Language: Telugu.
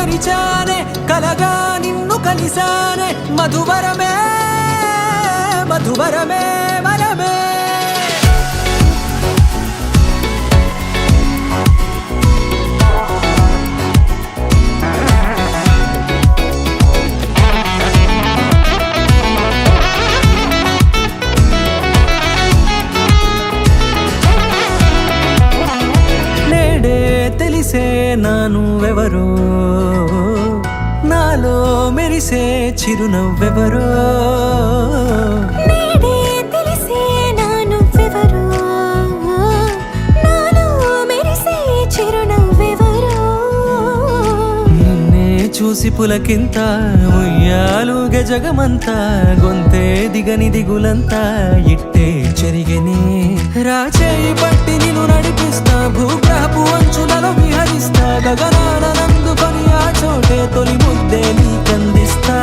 తెరిచానే కలగా నిన్ను కలిసానే మధువరమే మధువరమే వరమే తెలిసే నానువెవరో నాలో మెరిసే చిరునవ్వెవరో నేడే తెలిసే నానువెవరో నాలో మెరిసే చిరునవ్వెవరో నిన్నే చూసి పులకింత ఉయ్యాలుగ జగమంతా గొంతే దిగని దిగులంతా ఇట్టే చెరిగనే రాచేయి పట్టి నిన్ను నడిపిస్తా భూగ్రహపు అంచులలో విహరిస్తా గగనాన నందుకొని ఆ చోటే తొలి ముద్దే నీకందిస్తా.